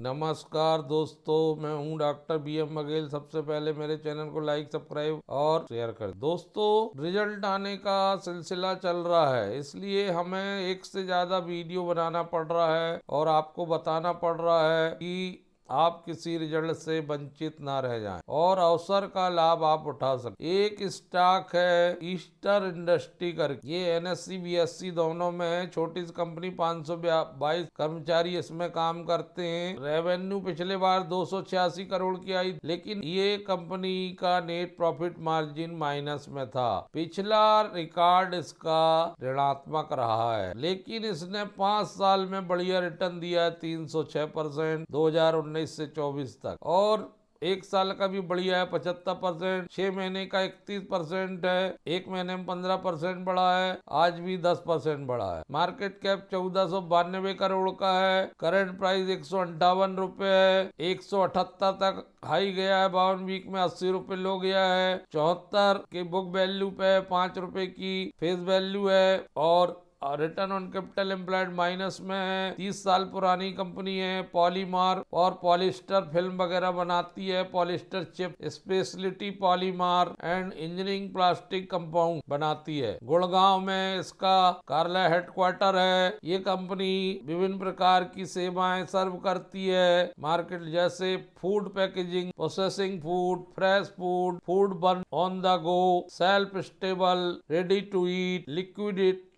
नमस्कार दोस्तों, मैं हूं डॉक्टर BM बघेल। सबसे पहले मेरे चैनल को लाइक, सब्सक्राइब और शेयर कर। दोस्तों, रिजल्ट आने का सिलसिला चल रहा है, इसलिए हमें एक से ज्यादा वीडियो बनाना पड़ रहा है और आपको बताना पड़ रहा है कि आप किसी रिजल्ट से वंचित ना रह जाएं और अवसर का लाभ आप उठा सकें। एक स्टॉक है ईस्टर इंडस्ट्री करके, ये NSE BSE दोनों में है। छोटी सी कंपनी, 522 कर्मचारी इसमें काम करते हैं। रेवेन्यू पिछले बार 286 करोड़ की आई, लेकिन ये कंपनी का नेट प्रॉफिट मार्जिन माइनस में था। पिछला रिकॉर्ड इसका ऋणात्मक रहा है, लेकिन इसने 5 साल में बढ़िया रिटर्न दिया है, 306% 2019 से 24 तक, और एक साल का भी बढ़िया है, 75%। 6 महीने का 31% है, एक महीने में 15% बढ़ा है, आज भी 10% बढ़ा है। मार्केट कैप 1492 करोड़ का है। करंट प्राइस 158 रुपए है। 178 तक हाई गया है, 52 वीक में 80 रुपए लो गया है। 74 के बुक वैल्यू पे 5 रुपए की फेस वैल्यू है और return on capital employed minus में है। 30 साल पुरानी कंपनी है। पॉलीमार और पॉलिस्टर फिल्म वगैरह बनाती है। Polyester chip, speciality polymer and engineering plastic compound बनाती है। गुड़गांव में इसका कार्यालय हेडक्वार्टर है। ये कंपनी विभिन्न प्रकार की सेवाएं सर्व करती है मार्केट, जैसे food packaging, processing food, fresh food, food bun on the go, self stable, ready to eat,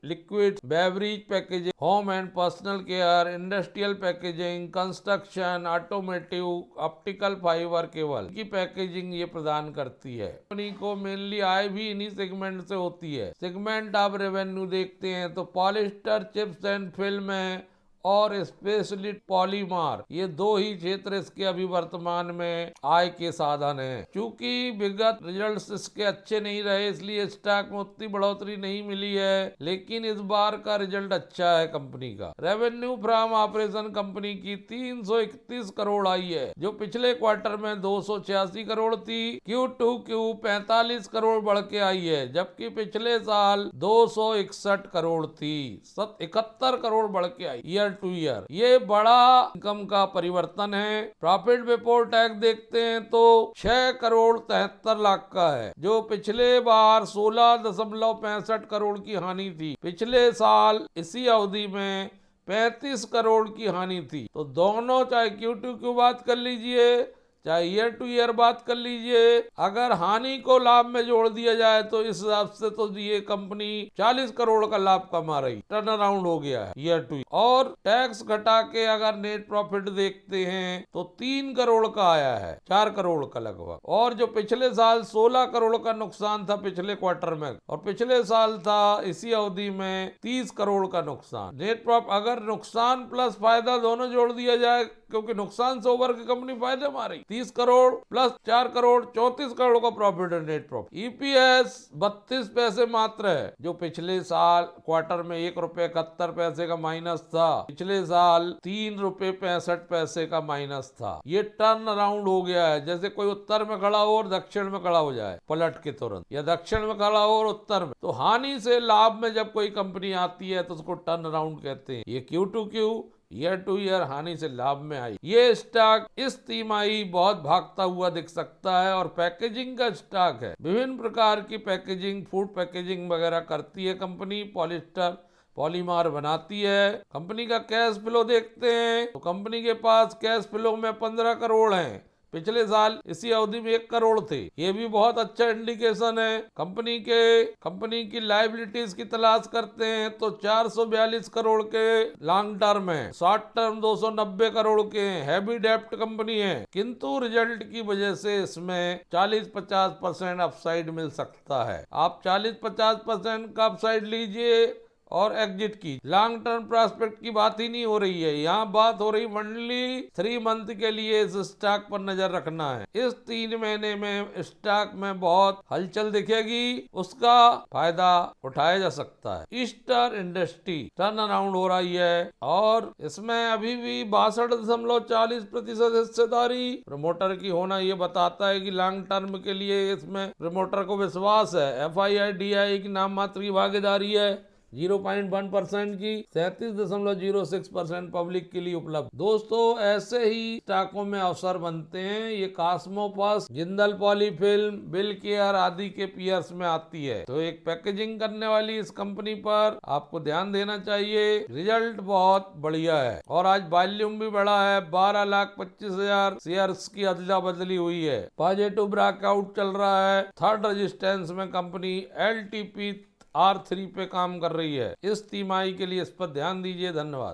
liquid beverage packaging, home and personal care, industrial packaging, construction, automotive, optical fibre cable की packaging ये प्रदान करती है। Company को mainly आय भी इन्हीं segment से होती है। सेगमेंट ऑफ रेवेन्यू देखते हैं तो पॉलिस्टर चिप्स एंड फिल्म है और स्पेशली पॉलीमार, ये दो ही क्षेत्र इसके अभी वर्तमान में आय के साधन हैं। चूंकि विगत रिजल्ट्स इसके अच्छे नहीं रहे, इसलिए स्टॉक में उतनी बढ़ोतरी नहीं मिली है, लेकिन इस बार का रिजल्ट अच्छा है कंपनी का। रेवेन्यू फ्रॉम ऑपरेशन कंपनी की 331 करोड़ आई है, जो पिछले क्वार्टर में 286 करोड़ थी। Q2Q 45 करोड़ बढ़ के आई है, जबकि पिछले साल 261 करोड़ थी, 71 करोड़ बढ़ के आई ईयर टू ईयर। ये बड़ा इनकम का परिवर्तन है। प्रॉफिट बिफोर टैक्स देखते हैं तो 6 करोड़ 73 लाख का है, जो पिछले बार 16.65 करोड़ की हानि थी। पिछले साल इसी अवधि में 35 करोड़ की हानि थी। तो दोनों, चाहे Q2Q बात कर लीजिए, चाहे ईयर टू ईयर बात कर लीजिए, अगर हानि को लाभ में जोड़ दिया जाए तो इस हिसाब से तो ये कंपनी 40 करोड़ का लाभ कमा रही, टर्न अराउंड हो गया है ईयर टू। और टैक्स घटा के अगर नेट प्रॉफिट देखते हैं तो 3 करोड़ का आया है, 4 करोड़ का लगभग। और जो पिछले साल 16 करोड़ का नुकसान था पिछले क्वार्टर में, और पिछले साल था इसी अवधि में 30 करोड़ का नुकसान। नेट प्रॉफिट अगर नुकसान प्लस फायदा दोनों जोड़ दिया जाए, क्योंकि नुकसान से उभर की कंपनी फायदे में आ रही, 30 करोड़ प्लस 4 करोड़ 34 करोड़ का प्रॉफिट है नेट प्रॉफिट। EPS 32 पैसे मात्र है, जो पिछले साल क्वार्टर में 1 रुपए 71 पैसे का माइनस था। पिछले साल 3 रुपए 65 पैसे का माइनस था। ये टर्न अराउंड हो गया है, जैसे कोई उत्तर में खड़ा हो और दक्षिण में खड़ा हो जाए पलट के तुरंत, या दक्षिण में खड़ा हो और उत्तर में। तो हानि से लाभ में जब कोई कंपनी आती है तो उसको टर्न अराउंड कहते हैं। ये Q2Q ईयर टू ईयर हानि से लाभ में आई। ये स्टॉक इस तिमाही बहुत भागता हुआ दिख सकता है और पैकेजिंग का स्टॉक है। विभिन्न प्रकार की पैकेजिंग, फूड पैकेजिंग वगैरह करती है कंपनी, पॉलिस्टर पॉलीमार बनाती है। कंपनी का कैश फ्लो देखते हैं तो कंपनी के पास कैश फ्लो में 15 करोड़ हैं, पिछले साल इसी अवधि में 1 करोड़ थे। ये भी बहुत अच्छा इंडिकेशन है। कंपनी की लायबिलिटीज की तलाश करते हैं तो 442 करोड़ के लॉन्ग टर्म है, शॉर्ट टर्म 290 करोड़ के हैं। हैवी डेप्ट कंपनी है, किंतु रिजल्ट की वजह से इसमें 40-50% अपसाइड मिल सकता है। आप 40-50% का अपसाइड लीजिए और एग्जिट की। लॉन्ग टर्म प्रोस्पेक्ट की बात ही नहीं हो रही है, यहाँ बात हो रही ओनली 3 मंथ के लिए इस स्टॉक पर नजर रखना है। इस 3 महीने में स्टॉक में बहुत हलचल दिखेगी, उसका फायदा उठाया जा सकता है। ईस्टर इंडस्ट्री टर्न अराउंड हो रही है और इसमें अभी भी 62.40% हिस्सेदारी प्रमोटर की होना ये बताता है कि लॉन्ग टर्म के लिए इसमें प्रमोटर को विश्वास है। FII DI की नाम मात्र की भागीदारी है, 0.1% की 37.06% पब्लिक के लिए उपलब्ध। दोस्तों ऐसे ही स्टॉकों में अवसर बनते हैं। ये कॉस्मोपस, जिंदल पॉलीफिल्म, बिल केयर आदि के पीयर्स में आती है। तो एक पैकेजिंग करने वाली इस कंपनी पर आपको ध्यान देना चाहिए। रिजल्ट बहुत बढ़िया है और आज वॉल्यूम भी बढ़ा है। 12,25,000 शेयर्स की अदला बदली हुई है। पॉजिटिव ब्रेकआउट चल रहा है। थर्ड रेजिस्टेंस में कंपनी LTP R3 पे काम कर रही है। इस तिमाही के लिए इस पर ध्यान दीजिए। धन्यवाद।